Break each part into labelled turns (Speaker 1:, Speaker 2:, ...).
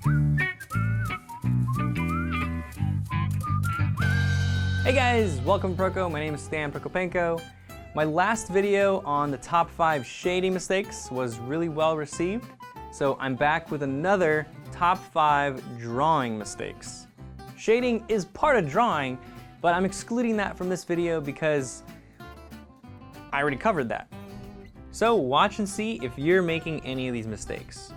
Speaker 1: Hey guys, welcome to Proko. My name is Prokopenko. My last video on the top 5 shading mistakes was really well received, so I'm back with another top 5 drawing mistakes. Shading is part of drawing, but I'm excluding that from this video because I already covered that. So watch and see if you're making any of these mistakes.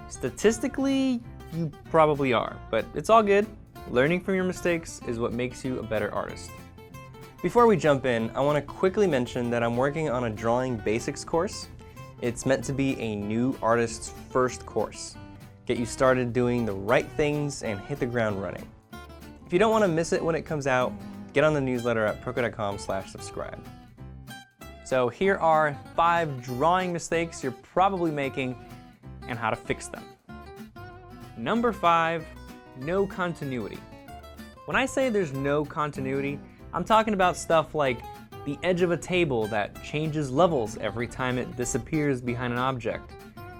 Speaker 1: Statistically, you probably are, but it's all good. Learning from your mistakes is what makes you a better artist.
Speaker 2: Before we jump in, I want to quickly mention that I'm working on a drawing basics course. It's meant to be a new artist's first course. Get you started doing the right things and hit the ground running. If you don't want to miss it when it comes out, get on the newsletter at proko.com/subscribe. So here are 5 drawing mistakes you're probably making and how to fix them. Number 5, no continuity. When I say there's no continuity, I'm talking about stuff like the edge of a table that changes levels every time it disappears behind an object,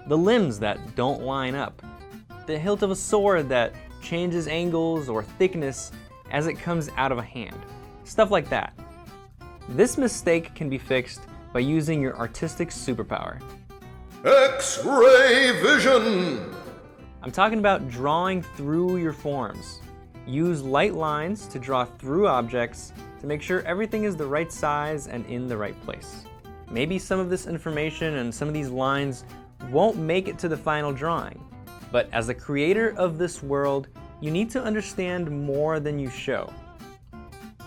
Speaker 2: the limbs that don't line up, the hilt of a sword that changes angles or thickness as it comes out of a hand, stuff like that. This mistake can be fixed by using your artistic superpower.
Speaker 3: X-ray vision!
Speaker 2: I'm talking about drawing through your forms. Use light lines to draw through objects to make sure everything is the right size and in the right place. Maybe some of this information and some of these lines won't make it to the final drawing, but as the creator of this world, you need to understand more than you show.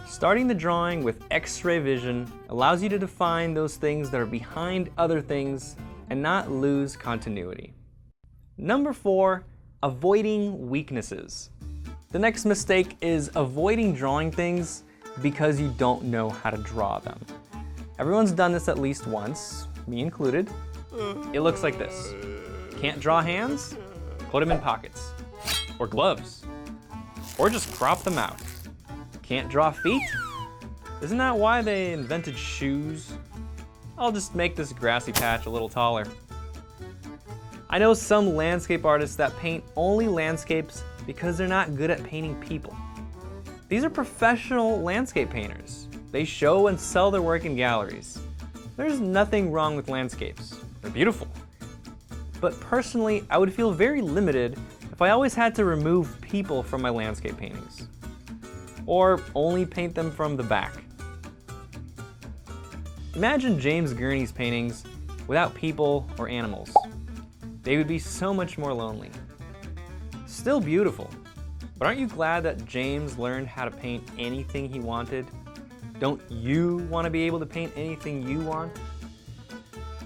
Speaker 2: Starting the drawing with X-ray vision allows you to define those things that are behind other things and not lose continuity. Number 4, avoiding weaknesses. The next mistake is avoiding drawing things because you don't know how to draw them. Everyone's done this at least once, me included. It looks like this. Can't draw hands? Put them in pockets. Or gloves. Or just crop them out. Can't draw feet? Isn't that why they invented shoes? I'll just make this grassy patch a little taller. I know some landscape artists that paint only landscapes because they're not good at painting people. These are professional landscape painters. They show and sell their work in galleries. There's nothing wrong with landscapes. They're beautiful. But personally, I would feel very limited if I always had to remove people from my landscape paintings. Or only paint them from the back. Imagine James Gurney's paintings without people or animals. They would be so much more lonely. Still beautiful, but aren't you glad that James learned how to paint anything he wanted? Don't you want to be able to paint anything you want?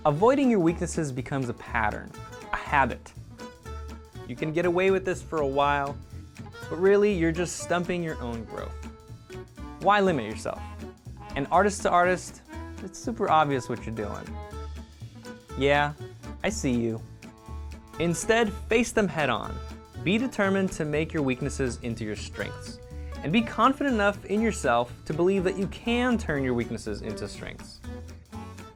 Speaker 2: Avoiding your weaknesses becomes a pattern, a habit. You can get away with this for a while, but really you're just stumping your own growth. Why limit yourself? And artist to artist, it's super obvious what you're doing. Yeah, I see you. Instead, face them head on. Be determined to make your weaknesses into your strengths. And be confident enough in yourself to believe that you can turn your weaknesses into strengths.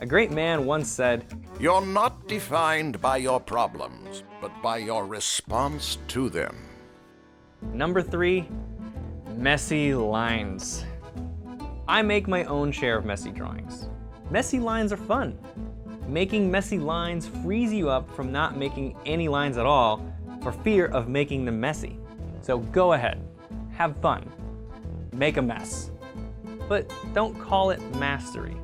Speaker 2: A great man once said,
Speaker 3: You're not defined by your problems, but by your response to them.
Speaker 2: Number 3, messy lines. I make my own share of messy drawings. Messy lines are fun. Making messy lines frees you up from not making any lines at all for fear of making them messy. So go ahead, have fun, make a mess. But don't call it mastery.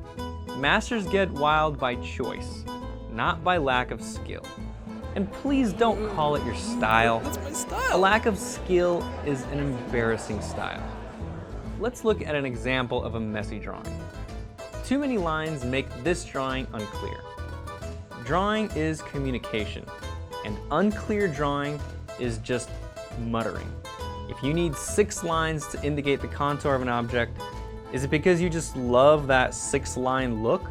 Speaker 2: Masters get wild by choice, not by lack of skill. And please don't call it your style.
Speaker 4: That's my style.
Speaker 2: A lack of skill is an embarrassing style. Let's look at an example of a messy drawing. Too many lines make this drawing unclear. Drawing is communication, and unclear drawing is just muttering. If you need 6 lines to indicate the contour of an object, is it because you just love that 6-line look?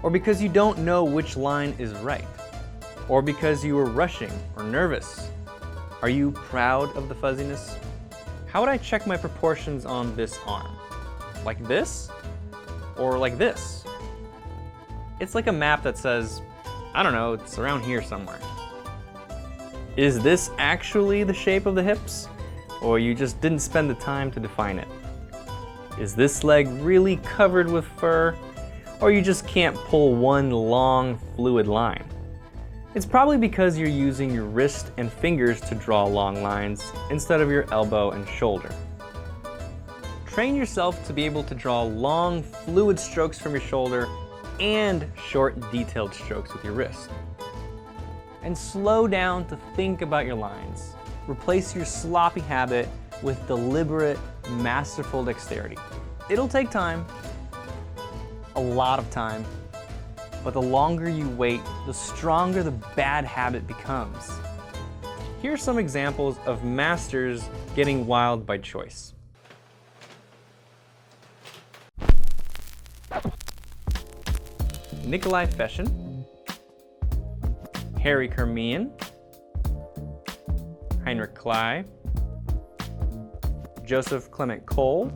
Speaker 2: Or because you don't know which line is right? Or because you were rushing or nervous? Are you proud of the fuzziness? How would I check my proportions on this arm? Like this? Or like this? It's like a map that says, I don't know, it's around here somewhere. Is this actually the shape of the hips? Or you just didn't spend the time to define it? Is this leg really covered with fur? Or you just can't pull one long, fluid line? It's probably because you're using your wrist and fingers to draw long lines instead of your elbow and shoulder. Train yourself to be able to draw long, fluid strokes from your shoulder and short, detailed strokes with your wrist. And slow down to think about your lines. Replace your sloppy habit with deliberate, masterful dexterity. It'll take time, a lot of time, but the longer you wait, the stronger the bad habit becomes. Here's some examples of masters getting wild by choice. Nicolai Fechin, Harry Carmean, Heinrich Klei, Joseph Clement Coll,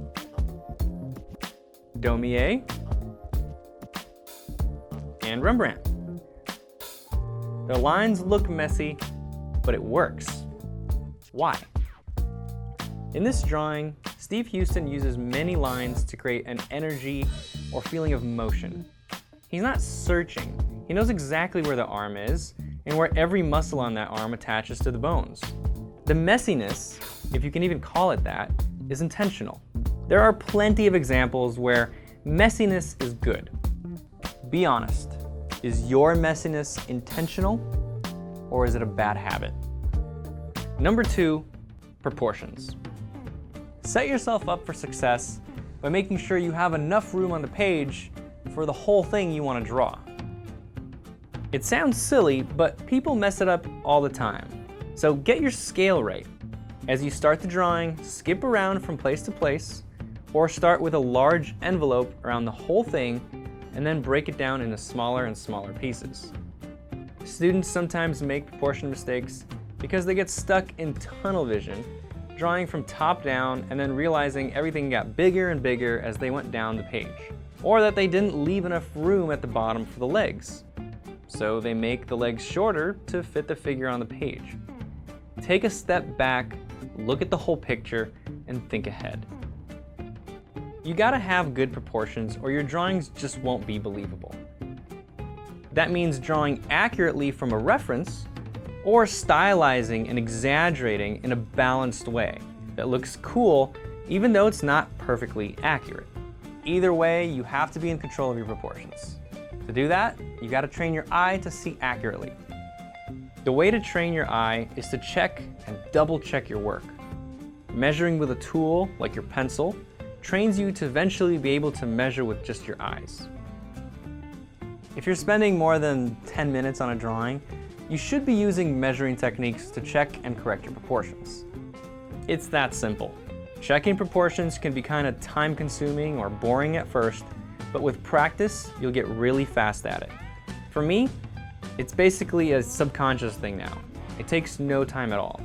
Speaker 2: Daumier, and Rembrandt. Their lines look messy, but it works. Why? In this drawing, Steve Huston uses many lines to create an energy or feeling of motion. He's not searching. He knows exactly where the arm is and where every muscle on that arm attaches to the bones. The messiness, if you can even call it that, is intentional. There are plenty of examples where messiness is good. Be honest, is your messiness intentional or is it a bad habit? Number 2, proportions. Set yourself up for success by making sure you have enough room on the page for the whole thing you want to draw. It sounds silly, but people mess it up all the time. So get your scale right. As you start the drawing, skip around from place to place, or start with a large envelope around the whole thing, and then break it down into smaller and smaller pieces. Students sometimes make proportion mistakes because they get stuck in tunnel vision, drawing from top down and then realizing everything got bigger and bigger as they went down the page. Or that they didn't leave enough room at the bottom for the legs. So they make the legs shorter to fit the figure on the page. Take a step back, look at the whole picture, and think ahead. You gotta have good proportions or your drawings just won't be believable. That means drawing accurately from a reference or stylizing and exaggerating in a balanced way that looks cool even though it's not perfectly accurate. Either way, you have to be in control of your proportions. To do that, you gotta train your eye to see accurately. The way to train your eye is to check and double check your work. Measuring with a tool like your pencil trains you to eventually be able to measure with just your eyes. If you're spending more than 10 minutes on a drawing, you should be using measuring techniques to check and correct your proportions. It's that simple. Checking proportions can be kind of time-consuming or boring at first, but with practice, you'll get really fast at it. For me, it's basically a subconscious thing now. It takes no time at all.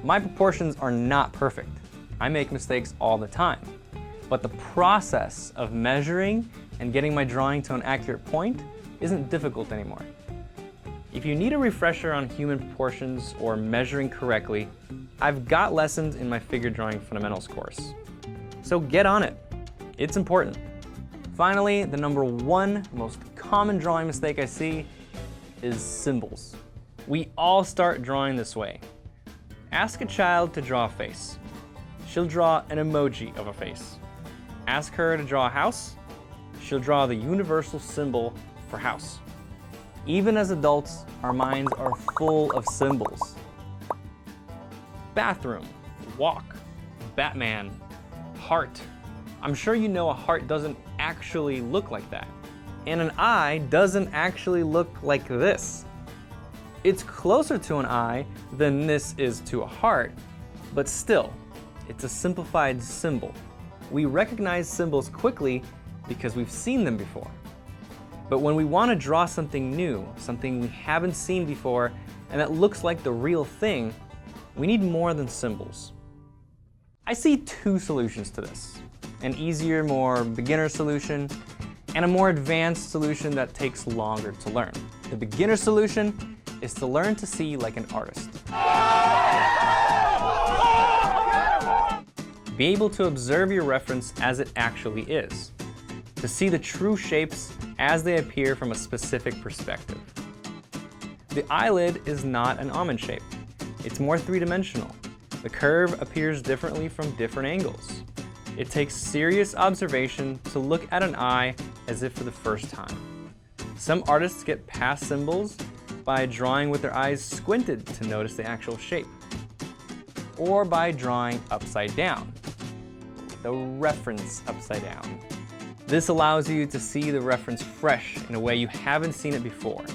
Speaker 2: My proportions are not perfect. I make mistakes all the time. But the process of measuring and getting my drawing to an accurate point isn't difficult anymore. If you need a refresher on human proportions or measuring correctly, I've got lessons in my figure drawing fundamentals course. So get on it. It's important. Finally, the number 1 most common drawing mistake I see is symbols. We all start drawing this way. Ask a child to draw a face. She'll draw an emoji of a face. Ask her to draw a house. She'll draw the universal symbol for house. Even as adults, our minds are full of symbols. Bathroom, walk, Batman, heart. I'm sure you know a heart doesn't actually look like that. And an eye doesn't actually look like this. It's closer to an eye than this is to a heart, but still, it's a simplified symbol. We recognize symbols quickly because we've seen them before. But when we want to draw something new, something we haven't seen before, and that looks like the real thing, we need more than symbols. I see 2 solutions to this. An easier, more beginner solution, and a more advanced solution that takes longer to learn. The beginner solution
Speaker 1: is to learn to see like an artist. Be able to observe your reference as it actually is, to see the true shapes as they appear from a specific perspective. The eyelid is not an almond shape. It's more three-dimensional. The curve appears differently from different angles. It takes serious observation to look at an eye as if for the first time. Some artists get past symbols by drawing with their eyes squinted to notice the actual shape, or by drawing upside down, the reference upside down. This allows you to see the reference fresh in a way you haven't seen it before,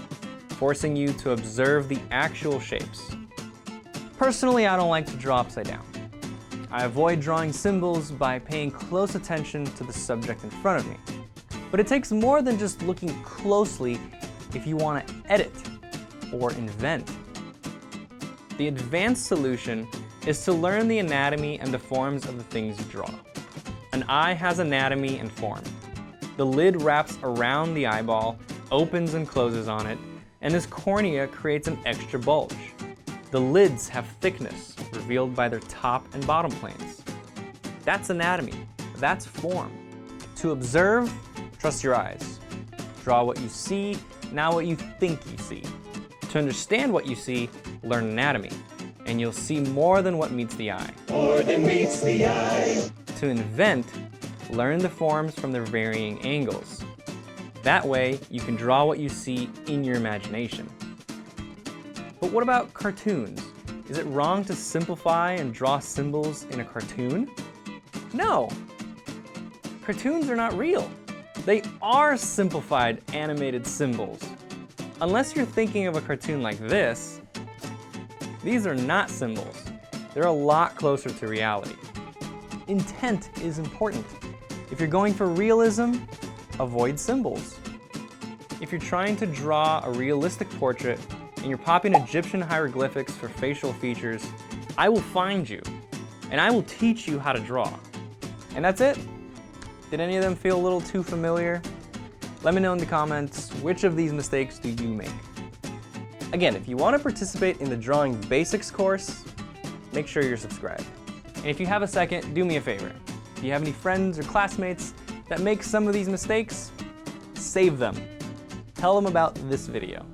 Speaker 1: forcing you to observe the actual shapes. Personally, I don't like to draw upside down. I avoid drawing symbols by paying close attention to the subject in front of me. But it takes more than just looking closely if you want to edit or invent. The advanced solution is to learn the anatomy and the forms of the things you draw. An eye has anatomy and form. The lid wraps around the eyeball, opens and closes on it, and this cornea creates an extra bulge. The lids have thickness, revealed by their top and bottom planes. That's anatomy. That's form. To observe, trust your eyes. Draw what you see, not what you think you see. To understand what you see, learn anatomy, and you'll see more than what meets the eye.
Speaker 4: More than meets the eye.
Speaker 1: To invent, learn the forms from their varying angles. That way, you can draw what you see in your imagination. But what about cartoons? Is it wrong to simplify and draw symbols in a cartoon? No. Cartoons are not real. They are simplified animated symbols. Unless you're thinking of a cartoon like this, these are not symbols. They're a lot closer to reality. Intent is important. If you're going for realism, avoid symbols. If you're trying to draw a realistic portrait and you're popping Egyptian hieroglyphics for facial features, I will find you, and I will teach you how to draw. And that's it. Did any of them feel a little too familiar? Let me know in the comments, which of these mistakes do you make? Again, if you want to participate in the Drawing Basics course, make sure you're subscribed. And if you have a second, do me a favor. If you have any friends or classmates that make some of these mistakes, save them. Tell them about this video.